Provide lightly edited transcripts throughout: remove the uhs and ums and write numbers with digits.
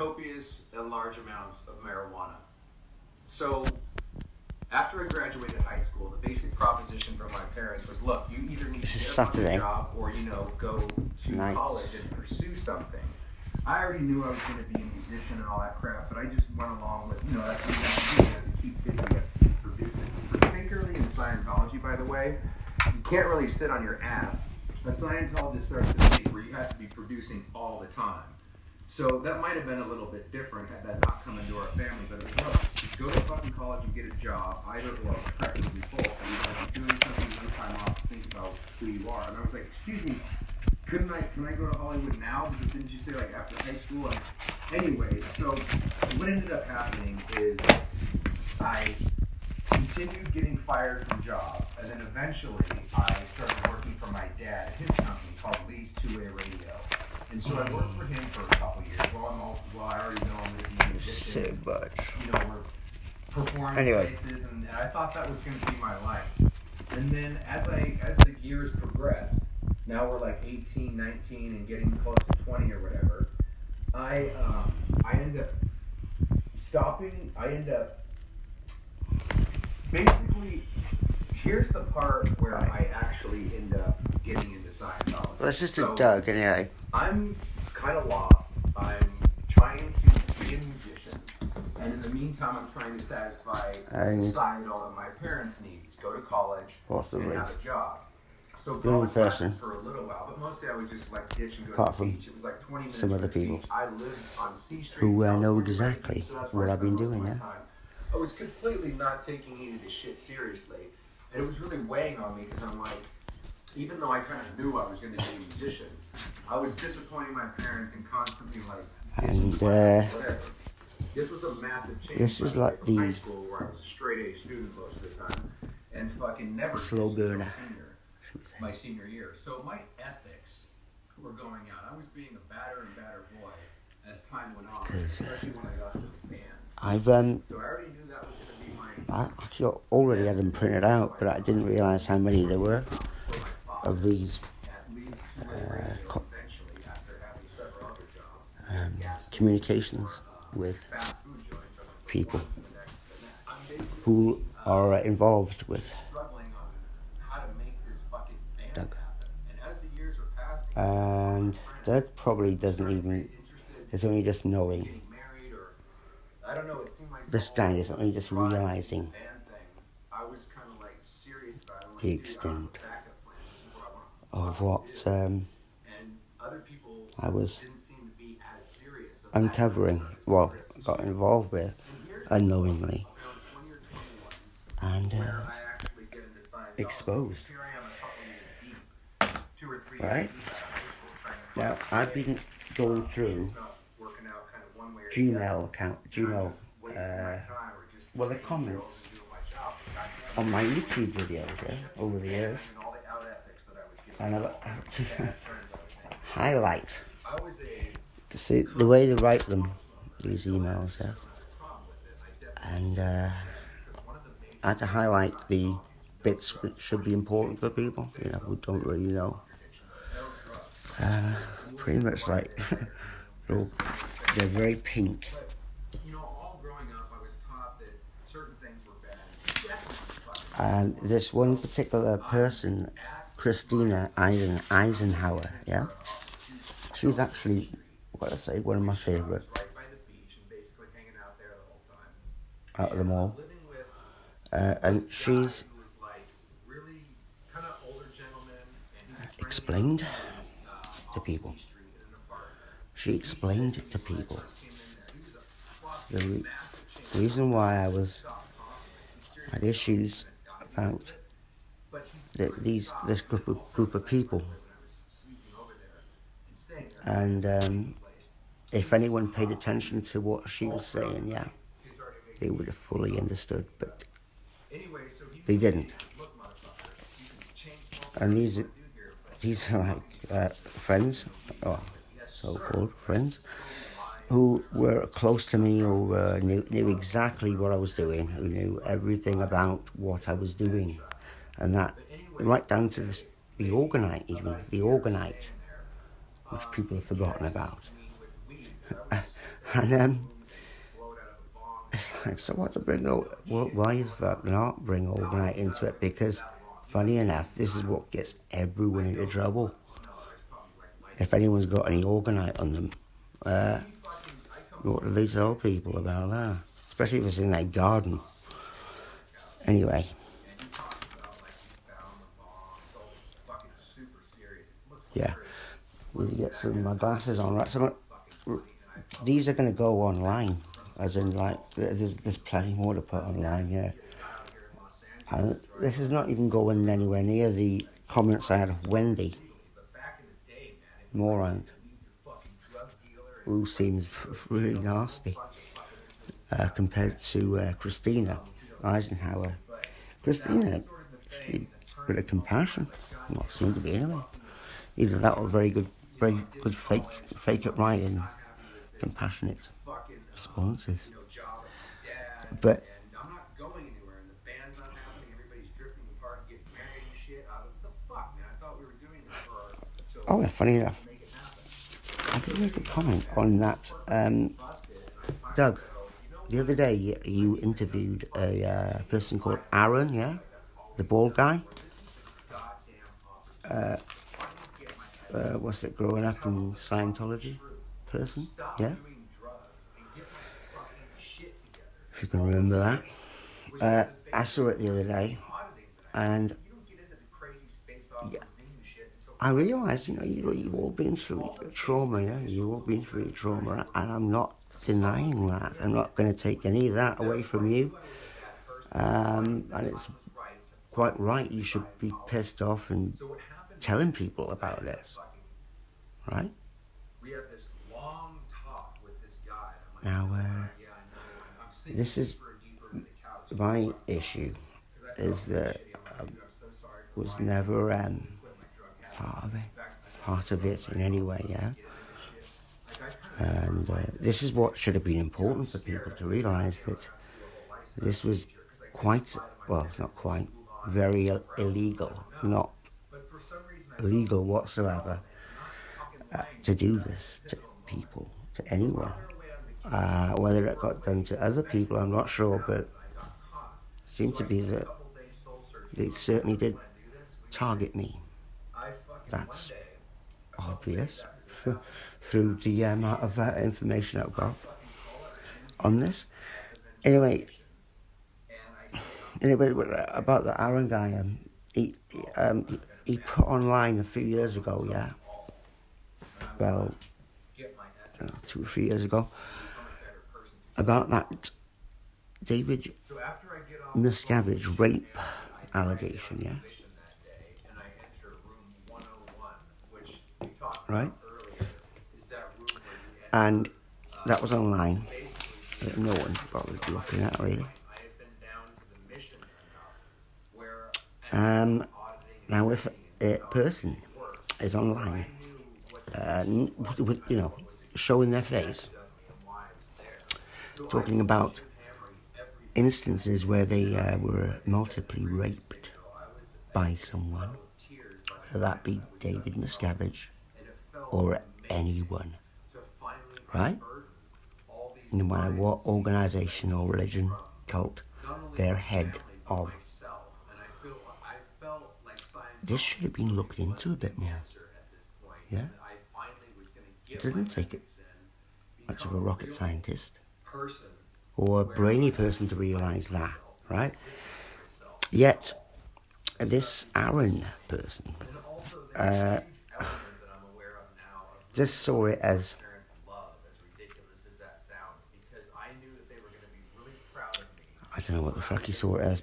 copious and large amounts of marijuana. So after I graduated high school, the basic proposition from my parents was, look, you either need to get a fucking job or, go to college and pursue something. I already knew I was going to be a musician and all that crap, but I just went along with, that's what you have to do. You have to keep busy, you have to keep producing. Particularly in Scientology, by the way, you can't really sit on your ass. A Scientologist starts to think where you have to be producing all the time. So that might have been a little bit different had that not come into our family, but it was, look, go to fucking college and get a job, either or, preferably both. And you gotta be doing something one time off to think about who you are. And I was like, excuse me, can I go to Hollywood now? Because didn't you say like after high school? And anyway, so what ended up happening is I continued getting fired from jobs, and then eventually I started working for my dad at his company called Lee's Two-Way Radio. And so I worked for him for a couple years while I already know I'm going to be a musician. So much. We're performing places, and I thought that was going to be my life. And then as the years progressed, now we're like 18, 19, and getting close to 20 or whatever, I end up stopping. Basically, here's the part where I actually end up getting into Scientology. Let's just do Doug, anyway. I'm kind of lost. I'm trying to be a musician, and in the meantime, I'm trying to satisfy societal and my parents' needs. Go to college and have a job. So college lasted for a little while, but mostly I would just like ditch and go to the beach. It was like 20 minutes some other from the people beach. I lived on C Street. Who know exactly what I've been doing, yeah. I was completely not taking any of this shit seriously, and it was really weighing on me because I'm like, even though I kind of knew I was going to be a musician, I was disappointing my parents and constantly like, whatever. This was a massive change. This is like the high school where I was a straight A student most of the time, and fucking never slow burner. My senior year. So my ethics were going out. I was being a badder and badder boy as time went on, especially when I got to the bands. So I already knew that was going to be my... I actually already had them printed out, but I didn't realise how many there were of these communications with people who are involved with Doug. And Doug probably doesn't even, it's only just knowing. This guy is only just realising the extent of what I was uncovering, got involved with unknowingly and exposed. Right? Now, I've been going through Gmail, the comments on my YouTube videos over the years, and I've to highlight to see the way they write them, these emails, and I had to highlight the bits which should be important for people, who don't really know. Pretty much like they're very pink. And this one particular person, Christina Eisenhower, she's actually, one of my favourite out of them all. And she's explained to people. She explained it to people. The reason why I had issues about this group of people, and if anyone paid attention to what she was saying, they would have fully understood, but they didn't. And these are like friends, or so-called friends, who were close to me, who knew exactly what I was doing, who knew everything about what I was doing, and that right down to the organite, which people have forgotten about. And it's like, so what to bring over? Well, why the fuck not bring overnight into it? Because, funny enough, this is what gets everyone into trouble. If anyone's got any organite on them, what do they tell people about that? Especially if it's in their garden. Anyway. Yeah. Need to get some of my glasses on, right? So these are going to go online. As in, like, there's plenty more to put online, yeah. And this is not even going anywhere near the comments I had of Wendy. Moron. Who seems really nasty. Compared to Christina Eisenhower. Christina, she had a bit of compassion. Well, seemed to be anyway. Either that or very good fake it right and compassionate responses. But oh, yeah, funny enough, I did make a comment on that. Doug, the other day you interviewed a person called Aaron, yeah, the bald guy. What's it? Growing up in Scientology person, yeah. If you can remember that. I saw it the other day, and yeah, I realised, you've all been through trauma, yeah. You've all been through trauma, and I'm not denying that. I'm not going to take any of that away from you. And it's quite right. You should be pissed off and telling people about this, right? Now, this is my issue. Is that was never part of it in any way, yeah. And this is what should have been important for people to realise, that this was very illegal, not illegal whatsoever, to do this to people, to anyone. Whether it got done to other people, I'm not sure, but it seemed to be that they certainly did target me. That's obvious through the amount of information I've got on this. Anyway, about the Aaron guy, he put online a few years ago, yeah. Well, 2 or 3 years ago, about that David Miscavige rape allegation, yeah. Right? And that was online. No one bothered looking at it, really. Now, if a person is online, showing their face, talking about instances where they were multiply raped by someone, whether that be David Miscavige or anyone, right? No matter what organisation or religion, cult they're head of. This should have been looked into a bit more. Yeah? It doesn't take much of a rocket scientist or a brainy person to realise that, right? Yet, this Aaron person just saw it as, I don't know what the fuck he saw it as,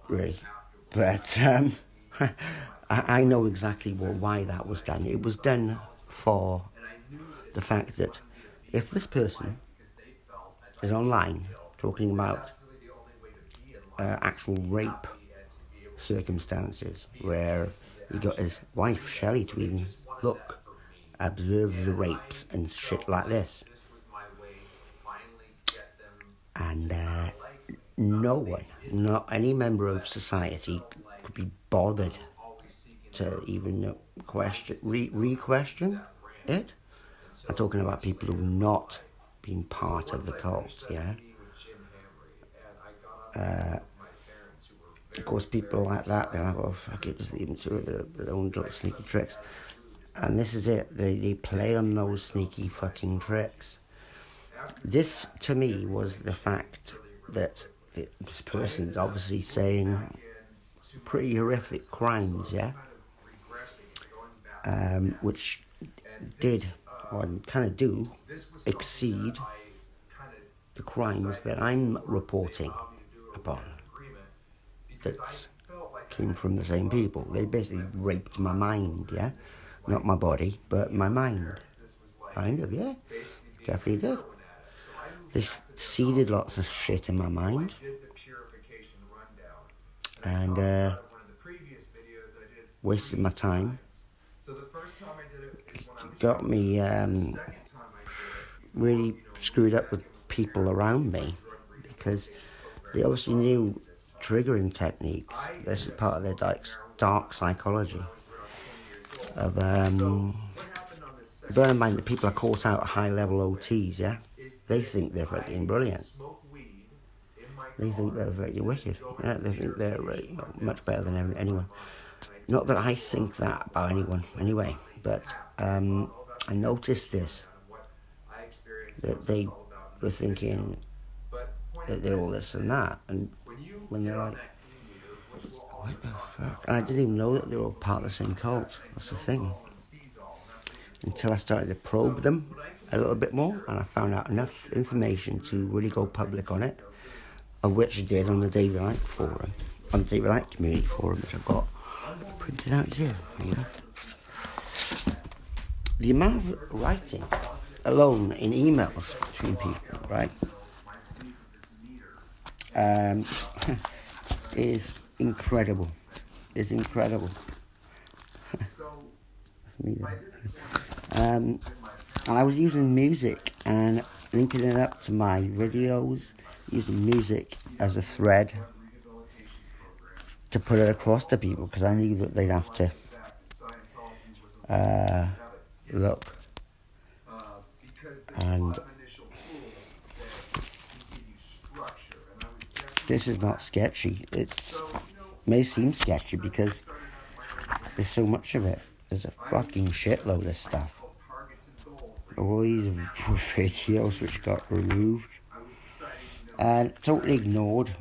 really, but I know exactly why that was done. It was done for the fact that if this person is online talking about actual rape circumstances, where he got his wife Shelley to even observe the rapes and shit like this, and no one, not any member of society, could be bothered to even question, re-question it. I'm talking about people who've not being part of the cult, yeah. Of course, people like that, they're like, oh, fuck it, just leave them to their own little sneaky tricks. And this is it, they play on those sneaky fucking tricks. This, to me, was the fact that this person's obviously saying pretty horrific crimes, yeah? Which did, or kind of do, exceed the crimes that I'm reporting upon. That came from the same people. They basically raped my mind, yeah? Not my body, but my mind. Kind of, yeah. Definitely did. They seeded lots of shit in my mind. And wasted my time. Got me really screwed up with people around me, because they obviously knew triggering techniques. This is part of their dark psychology. Of bear in mind that people are caught out at high-level OTs, yeah? They think they're fucking brilliant. They think they're very wicked. Yeah? They think they're much better than anyone. Not that I think that about anyone, anyway. But I noticed this. That they were thinking that they're all this and that. And when they're like, what the fuck? And I didn't even know that they were all part of the same cult. That's the thing. Until I started to probe them a little bit more, and I found out enough information to really go public on it, of which I did on the Dianetic forum, on the Dianetic community forum, which I've got printed out here. The amount of writing alone in emails between people, right, is incredible. It's incredible. That's me there. And I was using music and linking it up to my videos, using music as a thread to put it across to people, because I knew that they'd have to look. And this is not sketchy. It may seem sketchy because there's so much of it. There's a fucking shitload of stuff. All these videos which got removed and totally ignored.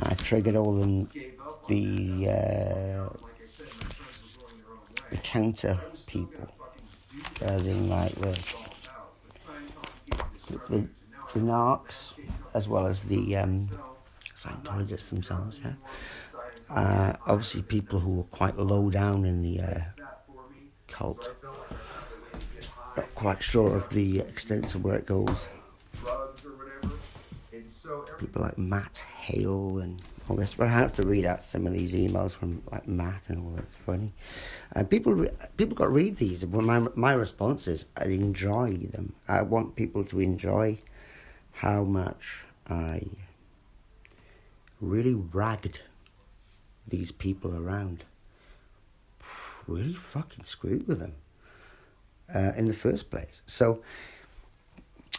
I triggered all the counter people, as in like the narcs, as well as the Scientologists themselves, yeah. Obviously people who were quite low down in the cult. Not quite sure of the extent of where it goes. People like Matt Hale and all this. But I have to read out some of these emails from like Matt and all that. It's funny. People got to read these. My response is I enjoy them. I want people to enjoy how much I really ragged these people around. Really fucking screwed with them in the first place. So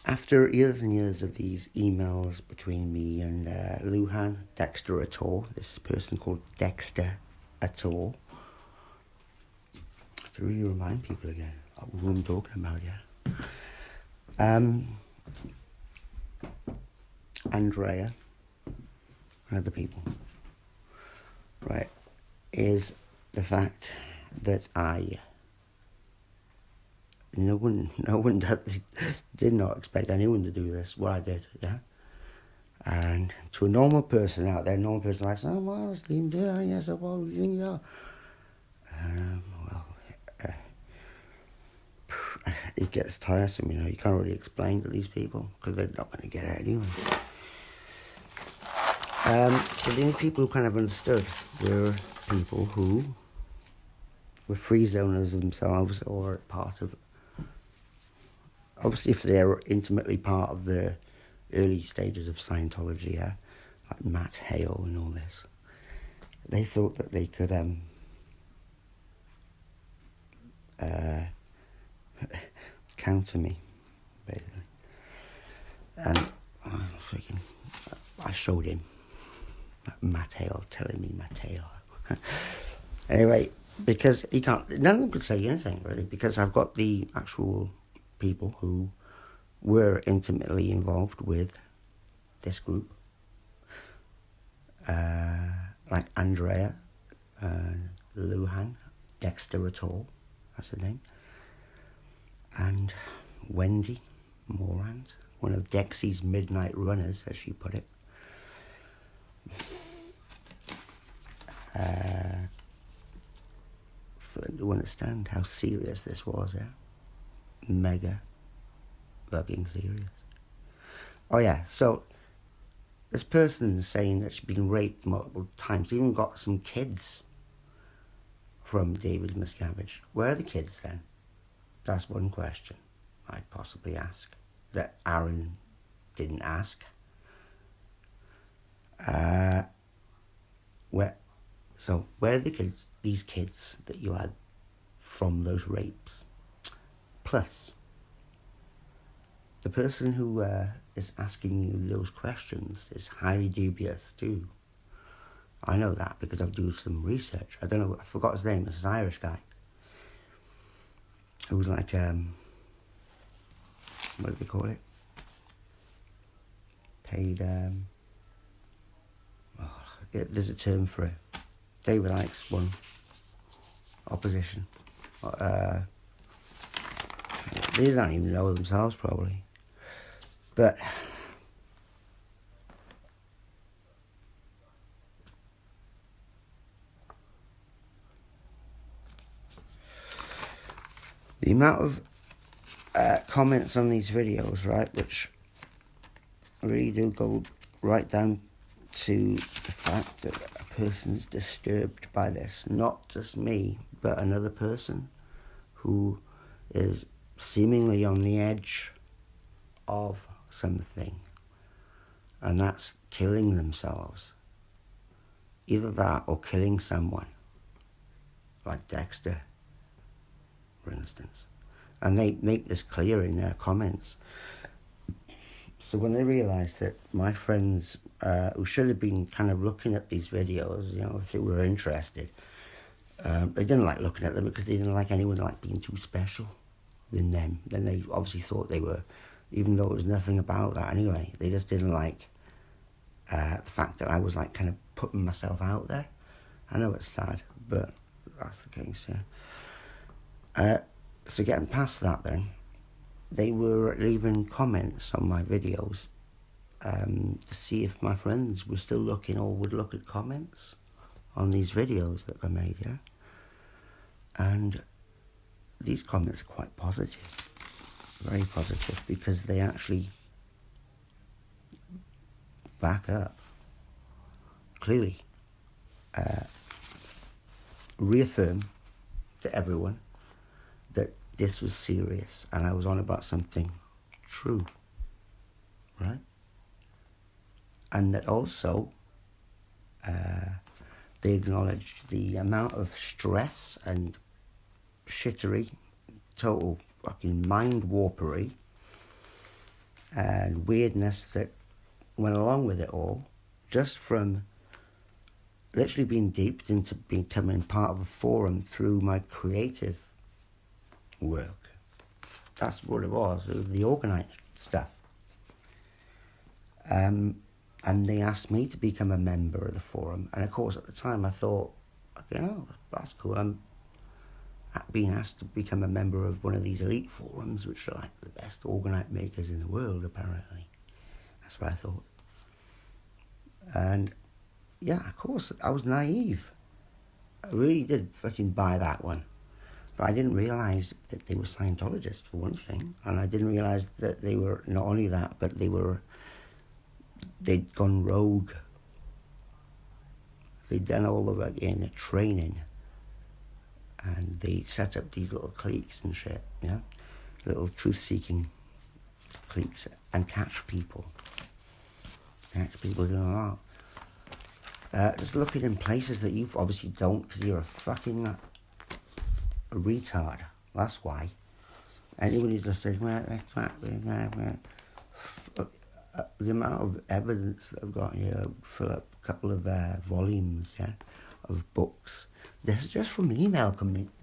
after years and years of these emails between me and Luhan, Dexter Ator, this person called Dexter Ator, I have to really remind people again of who I'm talking about, yeah. Andrea and other people, right, is the fact that no one did not expect anyone to do this, what I did, yeah. And to a normal person out there, normal person like, oh, well, it's him there, yes, well, what do you think you are? It gets tiresome, you know. You can't really explain to these people because they're not going to get it anyway. So the only people who kind of understood were people who were free zoners themselves or part of, obviously if they're intimately part of the early stages of Scientology, yeah, like Matt Hale and all this, they thought that they could counter me, basically. And I showed him Mateo telling me Mateo. Anyway, because he can't, none of them could say anything really, because I've got the actual people who were intimately involved with this group, like Andrea, Luhan, Dexter at all, that's her name, and Wendy Morant, one of Dexy's midnight runners, as she put it. For them to understand how serious this was, yeah? Mega fucking serious. Oh yeah, so this person is saying that she's been raped multiple times, even got some kids from David Miscavige. Where are the kids then? That's one question I'd possibly ask, that Aaron didn't ask. Where are the kids, these kids that you had from those rapes? Plus, the person who is asking you those questions is highly dubious too. I know that because I've done some research. I don't know, I forgot his name. It's this Irish guy who was like, what do they call it? Paid, there's a term for it. David Icke's one. Opposition. They don't even know themselves, probably. But the amount of comments on these videos, right, which really do go right down to the fact that a person's disturbed by this. Not just me, but another person who is seemingly on the edge of something, and that's killing themselves. Either that or killing someone, like Dexter, for instance. And they make this clear in their comments. So when they realised that my friends, who should have been kind of looking at these videos, you know, if they were interested, they didn't like looking at them because they didn't like anyone like being too special than them. Then they obviously thought they were, even though it was nothing about that anyway. They just didn't like the fact that I was like kind of putting myself out there. I know it's sad, but that's the case, yeah. So getting past that then, they were leaving comments on my videos to see if my friends were still looking or would look at comments on these videos that I made, yeah? And these comments are quite positive, very positive, because they actually back up, clearly, reaffirm to everyone that this was serious and I was on about something true, right? And that also they acknowledged the amount of stress and shittery, total fucking mind warpery and weirdness that went along with it all, just from literally being deeped into becoming part of a forum through my creative work. That's what it was the organised stuff. And they asked me to become a member of the forum, and of course at the time I thought, okay, oh, that's cool. I'm being asked to become a member of one of these elite forums, which are like the best orgonite makers in the world, apparently. That's what I thought. And yeah, of course, I was naive. I really did fucking buy that one. But I didn't realise that they were Scientologists, for one thing. And I didn't realise that they were, not only that, but they'd gone rogue. They'd done all the training. And they set up these little cliques and shit, yeah? Little truth-seeking cliques, and catch people. Catch people doing a lot. Just looking in places that you obviously don't, because you're a fucking a retard. That's why. Anybody just says, well, that's not the amount of evidence that I've got here, I'll fill up a couple of volumes, yeah, of books. This is just from email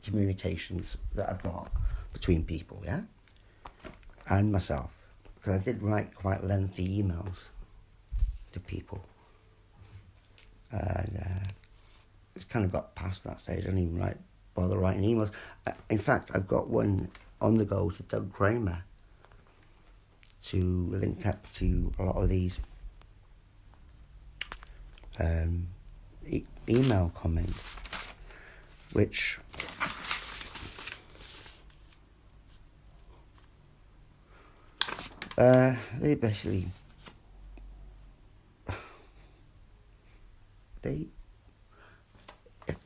communications that I've got between people, yeah, and myself, because I did write quite lengthy emails to people, and it's kind of got past that stage. I don't even bother writing emails. In fact, I've got one on the go to Doug Kramer to link up to a lot of these email comments, which they basically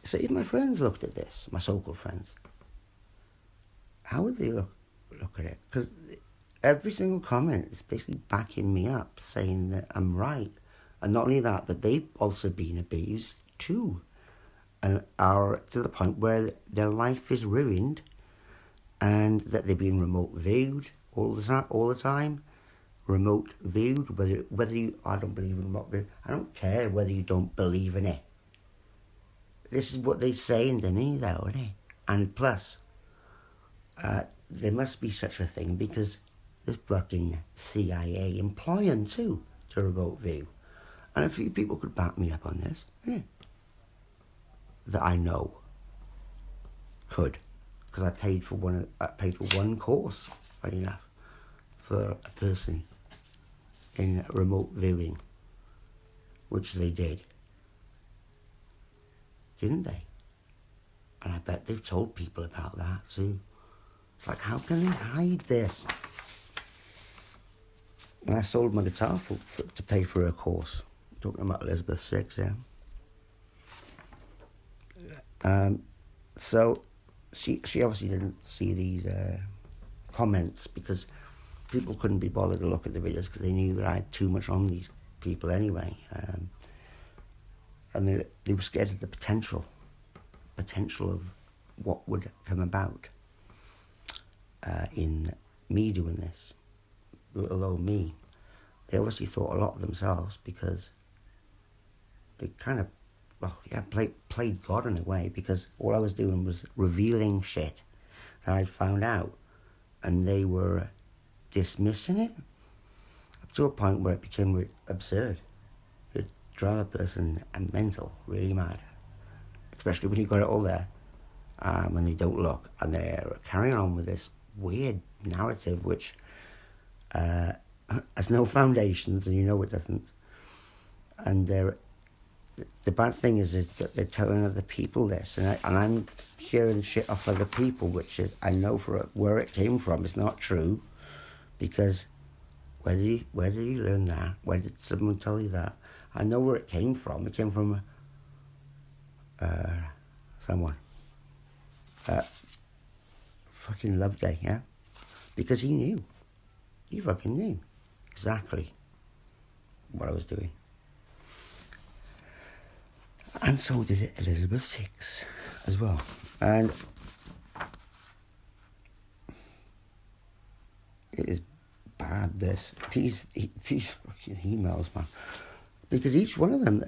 so if my friends looked at this, my so-called friends, how would they look at it? Because every single comment is basically backing me up, saying that I'm right. And not only that, but they've also been abused too, and are to the point where their life is ruined, and that they've been remote viewed all the time. Remote viewed, whether you, I don't believe in remote viewed. I don't care whether you don't believe in it. This is what they're saying to me, though, isn't it? And plus, there must be such a thing, because the fucking CIA employ them too to remote view. And a few people could back me up on this, yeah, that I know could, because I paid for one course, funny enough, for a person in remote viewing, which they did, didn't they? And I bet they've told people about that too. It's like, how can they hide this? And I sold my guitar to pay for her course. Talking about Elizabeth VI, yeah. So she obviously didn't see these comments, because people couldn't be bothered to look at the videos because they knew that I had too much on these people anyway. And they were scared of the potential of what would come about in me doing this. Let alone me. They obviously thought a lot of themselves, because they kind of, played God in a way, because all I was doing was revealing shit that I'd found out, and they were dismissing it up to a point where it became absurd. It drive a person mental, really mad, especially when you've got it all there, when they don't look, and they're carrying on with this weird narrative which has no foundations, and you know it doesn't. And the bad thing is that they're telling other people this, and I'm hearing shit off other people, which is, I know where it came from. It's not true, because where did you learn that? Where did someone tell you that? I know where it came from. It came from someone. Fucking Loveday, yeah? Because he knew. He fucking knew exactly what I was doing. And so did Elizabeth VI as well. And it is bad, this. These fucking emails, man. Because each one of them,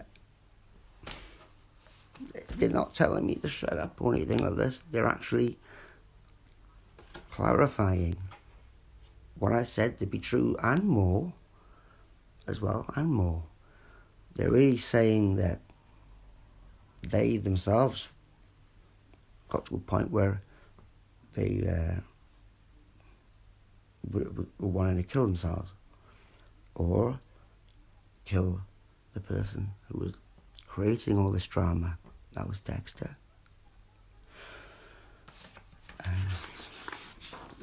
they're not telling me to shut up or anything like this. They're actually clarifying what I said to be true, and more as well, and more. They're really saying that they themselves got to a point where they were wanting to kill themselves, or kill the person who was creating all this drama. That was Dexter.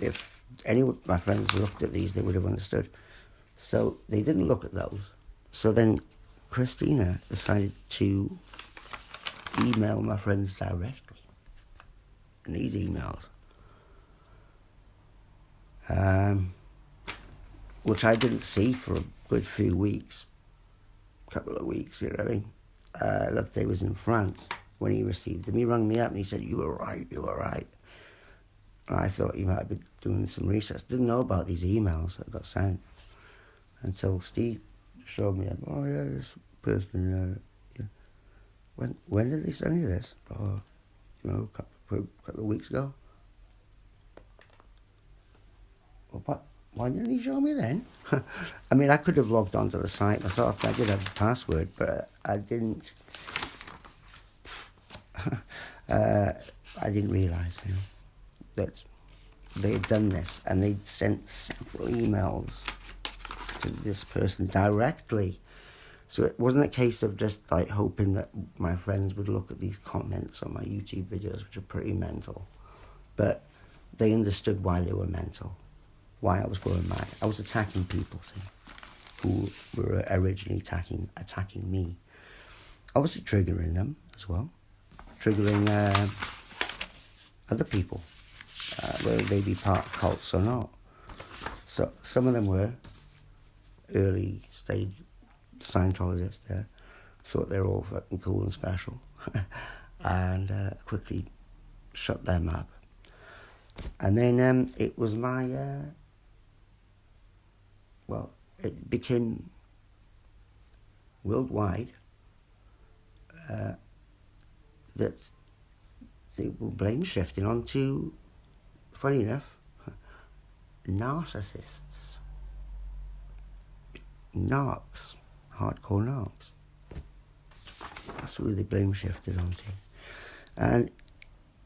If any of my friends looked at these, they would have understood. So they didn't look at those. So then Christina decided to email my friends directly in these emails, which I didn't see for a good few weeks, couple of weeks, you know what I mean? Loveday was in France when he received them. He rang me up and he said, you were right. I thought he might have been doing some research. Didn't know about these emails that got sent until Steve showed me. Oh yeah, this person. When did they send you this? Oh, a couple of weeks ago. Well, what? Why didn't he show me then? I mean, I could have logged onto the site myself. I did have the password, but I didn't. I didn't realise that they had done this, and they'd sent several emails to this person directly. So it wasn't a case of just like hoping that my friends would look at these comments on my YouTube videos, which are pretty mental, but they understood why they were mental, why I was going mad. I was attacking people, see, who were originally attacking me. Obviously triggering them as well, triggering other people, whether they be part of cults or not. So some of them were early stage Scientologists there, thought they were all fucking cool and special, and quickly shut them up. And then it was my, it became worldwide that they were blame shifting onto, funny enough, narcissists, narcs. Hardcore narcs. That's who they blame shifted onto. And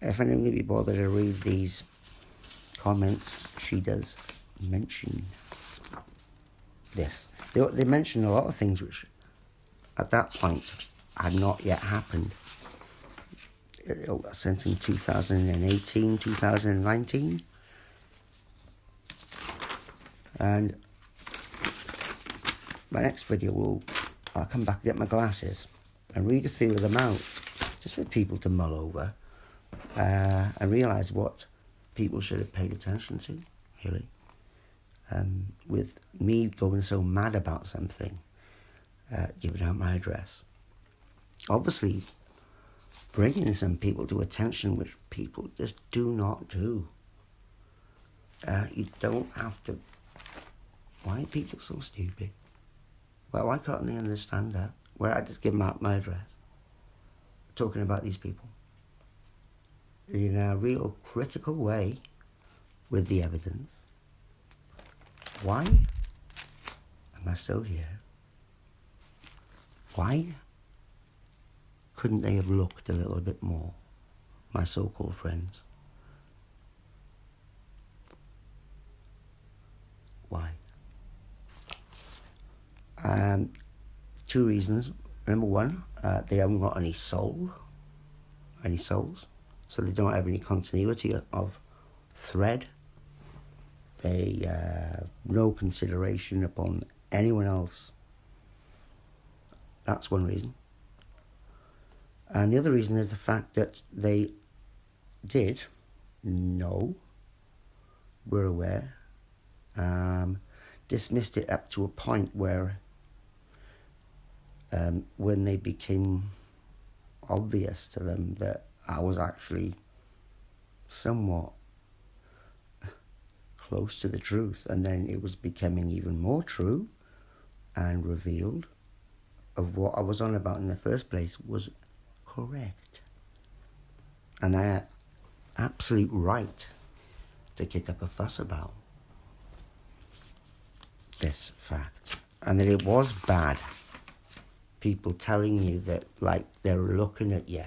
if anyone of you bother to read these comments, she does mention this. They mention a lot of things which at that point had not yet happened. It was sent in 2018, 2019. And my next video I'll come back and get my glasses and read a few of them out, just for people to mull over and realise what people should have paid attention to, really. With me going so mad about something, giving out my address. Obviously, bringing some people to attention which people just do not do. You don't have to. Why are people so stupid? Well, why can't they understand that? Where I just give them out my address, talking about these people in a real critical way with the evidence. Why am I still here? Why couldn't they have looked a little bit more, my so-called friends? Why? Two reasons. Number one, they haven't got any souls, so they don't have any continuity of thread. They no consideration upon anyone else. That's one reason. And the other reason is the fact that they did know, were aware, dismissed it up to a point where when they became obvious to them that I was actually somewhat close to the truth, and then it was becoming even more true and revealed of what I was on about in the first place was correct. And I had absolute right to kick up a fuss about this fact. And that it was bad. People telling you that, like, they're looking at you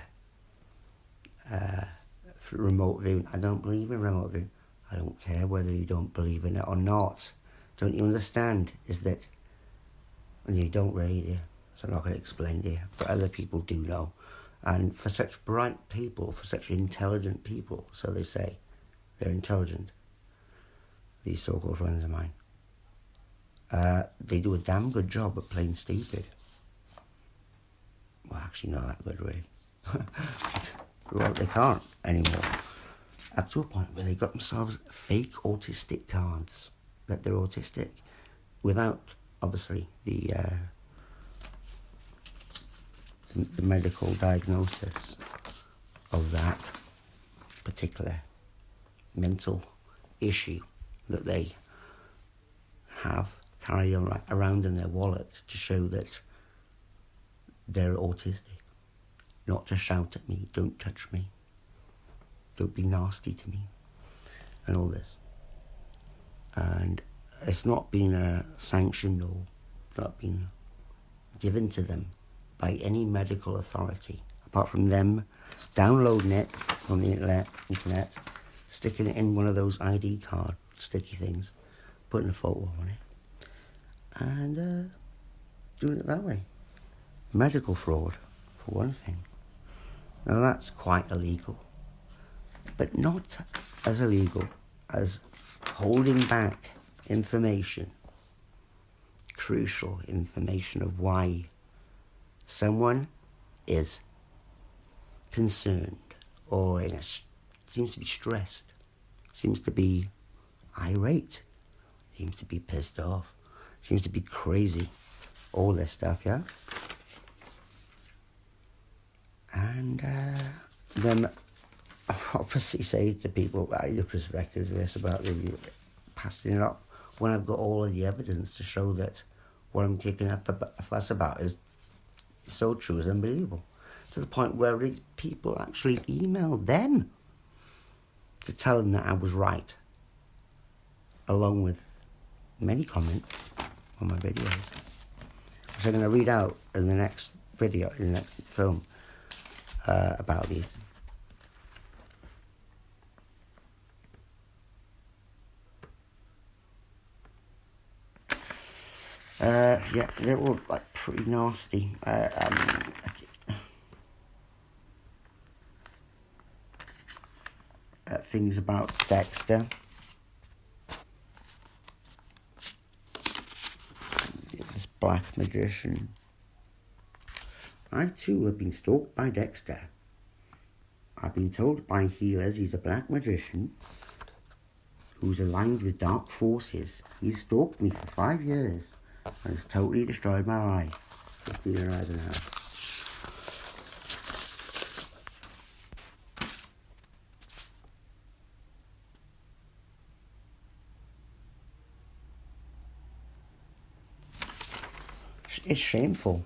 through remote viewing. I don't believe in remote viewing. I don't care whether you don't believe in it or not. Don't you understand? Is that, and you don't really, do you? So I'm not going to explain to you, but other people do know. And for such bright people, for such intelligent people, so they say, they're intelligent, these so-called friends of mine, they do a damn good job at playing stupid. Well, actually not that good, really. Well, they can't anymore. Up to a point where they got themselves fake autistic cards, that they're autistic, without, obviously, the medical diagnosis of that particular mental issue that they carry around in their wallet to show that they're autistic. Not to shout at me, don't touch me, don't be nasty to me, and all this. And it's not been sanctioned or not been given to them by any medical authority, apart from them downloading it from the internet, sticking it in one of those ID card sticky things, putting a photo on it, and doing it that way. Medical fraud, for one thing. Now that's quite illegal, but not as illegal as holding back information, crucial information of why someone is concerned or seems to be stressed, seems to be irate, seems to be pissed off, seems to be crazy, all this stuff, yeah? And then obviously say to people, I look as records this about the passing it up when I've got all of the evidence to show that what I'm kicking up a fuss about is so true, is unbelievable. To the point where people actually emailed them to tell them that I was right, along with many comments on my videos, which I'm going to read out in the next video, in the next film, about these. Yeah, they're all like pretty nasty. Things about Dexter. This black magician. I too have been stalked by Dexter. I've been told by healers he's a black magician who's aligned with dark forces. He's stalked me for 5 years and has totally destroyed my life. Christina Eisenhower. It's shameful.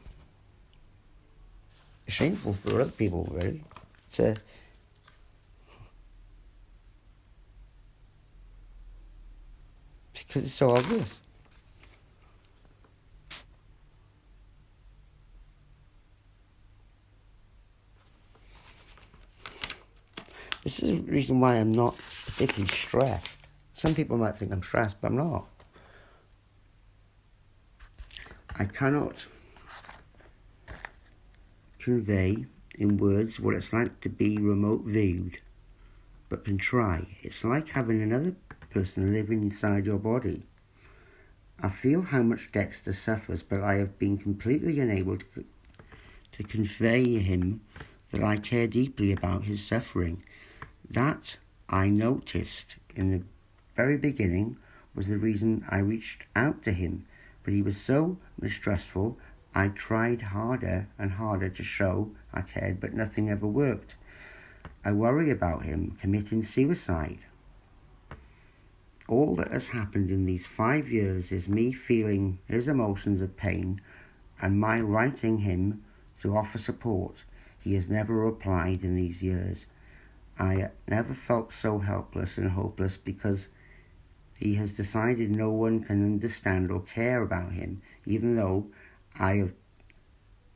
It's shameful for other people, really, to because it's so obvious. This is the reason why I'm not particularly stressed. Some people might think I'm stressed, but I'm not. I cannot convey in words what it's like to be remote viewed, but can try. It's like having another person living inside your body. I feel how much Dexter suffers, but I have been completely unable to convey him that I care deeply about his suffering. That I noticed in the very beginning was the reason I reached out to him, but he was so mistrustful. I tried harder and harder to show I cared, but nothing ever worked. I worry about him committing suicide. All that has happened in these 5 years is me feeling his emotions of pain and my writing him to offer support. He has never replied in these years. I never felt so helpless and hopeless because he has decided no one can understand or care about him, even though I have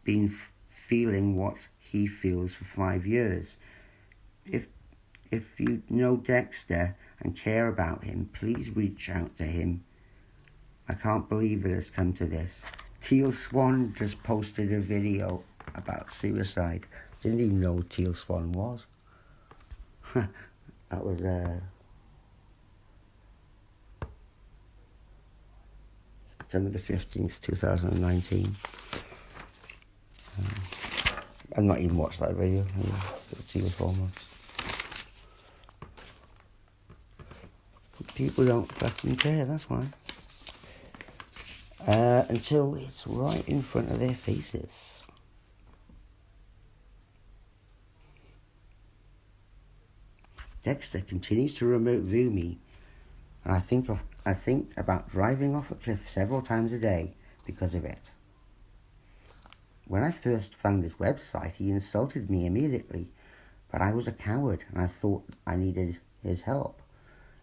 been feeling what he feels for 5 years. If you know Dexter and care about him, please reach out to him. I can't believe it has come to this. Teal Swan just posted a video about suicide. Didn't even know who Teal Swan was. That was September the 15th, 2019. I've not even watched that video. Teal Swan. People don't fucking care, that's why. Until it's right in front of their faces. Dexter continues to remote view me, and I think about driving off a cliff several times a day because of it. When I first found his website, he insulted me immediately, but I was a coward and I thought I needed his help.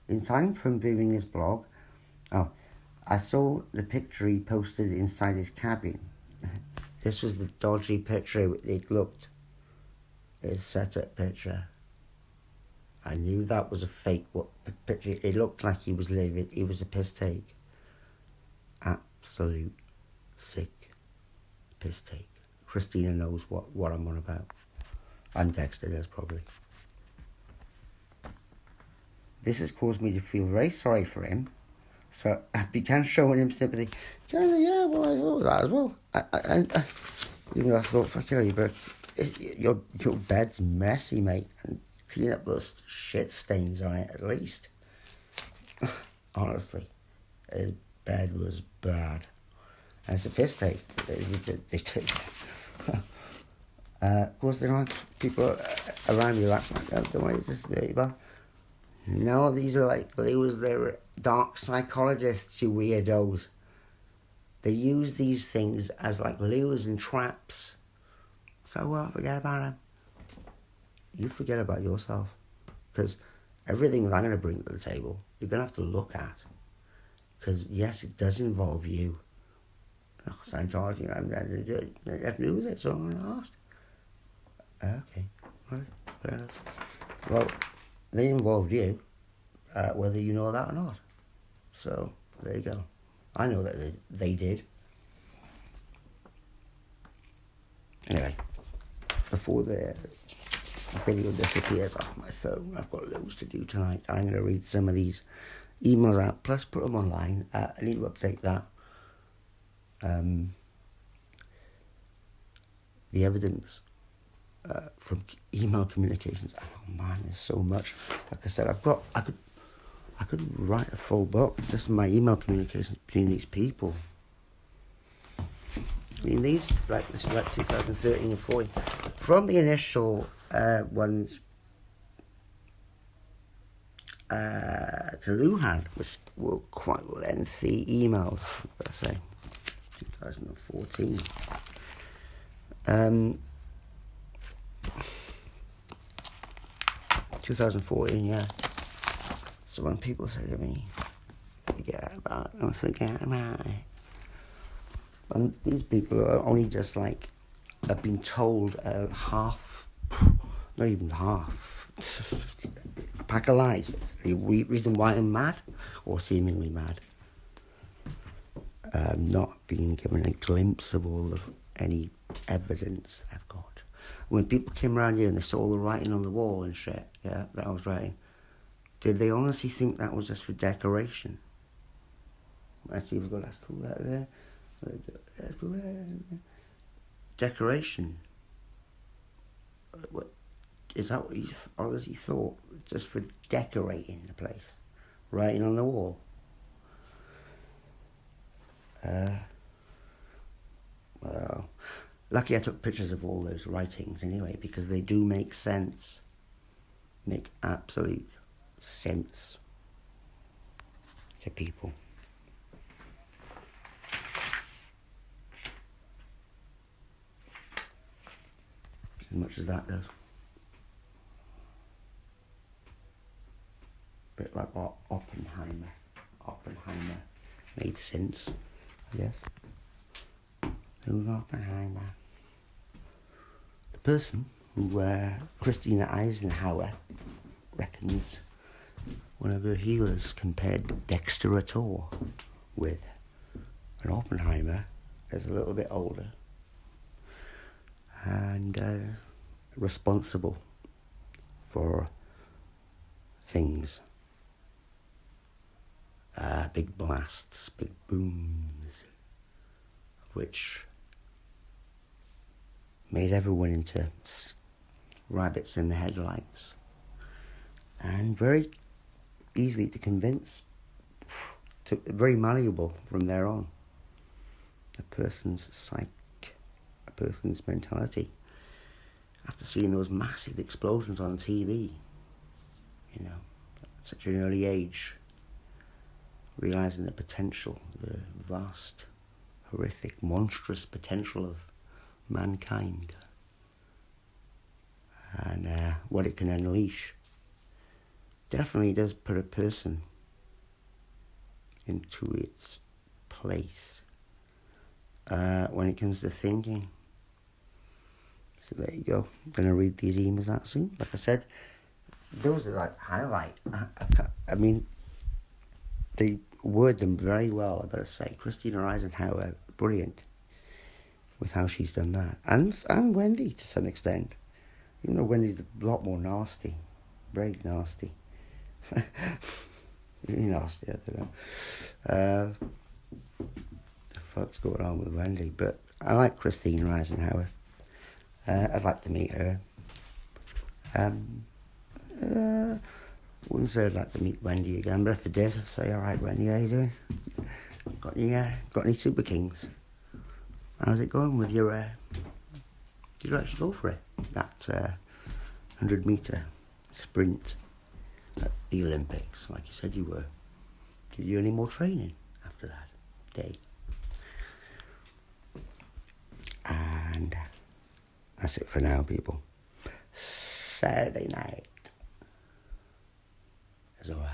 In time from viewing his blog, I saw the picture he posted inside his cabin. This was the dodgy picture it looked. His setup picture. I knew that was a fake picture. It looked like he was living. It was a piss take. Absolute sick piss take. Christina knows what I'm on about. And Dexter does probably. This has caused me to feel very sorry for him. So I began showing him sympathy. Yeah, well, I thought that as well. Even though I thought, fuck you, but your bed's messy, mate, and clean up those shit stains on it at least. Honestly, his bed was bad, and it's a piss take. They take. Of course, they don't like people around you like that. Don't worry, just do it, but no, these are like they're dark psychologists, you weirdos. They use these things as like lures and traps. So well, forget about them. You forget about yourself. Because everything that I'm going to bring to the table, you're going to have to look at. Because yes, it does involve you. Scientology, I have to do with it, so I'm going to ask. Okay, all right, fair enough. Well, they involved you, whether you know that or not. So, there you go. I know that they did. Anyway, before the video disappears off my phone, I've got loads to do tonight. I'm going to read some of these emails out, plus put them online. I need to update that. The evidence from email communications. Oh man, there's so much. Like I said, I could write a full book just my email communications between these people. I mean, this is like 2013 and 14. From the initial ones to Luhan, which were quite lengthy emails, let's say, 2014. 2014, yeah. So when people say to me, forget about it. And these people are only just like, have been told half, not even half, a pack of lies. The reason why I'm mad, or seemingly mad. Not being given a glimpse of all of any evidence I've got. When people came around here and they saw all the writing on the wall and shit, yeah, that I was writing, did they honestly think that was just for decoration? Let's see, we've got that's cool out there. That's cool there. Decoration. What is that? What you honestly thought? Just for decorating the place, writing on the wall. Well, lucky I took pictures of all those writings anyway, because they do make sense. Make absolute sense to people. As much as that does. Bit like Oppenheimer. Oppenheimer made sense, I guess. Who's Oppenheimer? The person who Christina Eisenhower reckons one of her healers compared Dexter at all with. And Oppenheimer is a little bit older and responsible for things. Big blasts, big booms, which made everyone into rabbits in the headlights, and very easily to convince, very malleable from there on. A person's psyche, a person's mentality, after seeing those massive explosions on TV, you know, at such an early age, realising the potential, the vast, horrific, monstrous potential of mankind, and what it can unleash, definitely does put a person into its place when it comes to thinking. So there you go. I'm going to read these emails out soon. Like I said, those are like highlight. I mean, they word them very well, I've got to say. Christina Eisenhower, brilliant with how she's done that. And Wendy, to some extent. Even though Wendy's a lot more nasty. Very nasty. Really nasty, I don't know. The fuck's going on with Wendy? But I like Christina Eisenhower. I'd like to meet her. Wouldn't say I'd like to meet Wendy again, but if I did, I'd say, alright Wendy, how you doing? Got any Super Kings? How's it going with your, did you actually go for it? That 100 metre sprint at the Olympics, like you said you were. Did you do any more training after that day? And that's it for now, people. Saturday night is alright.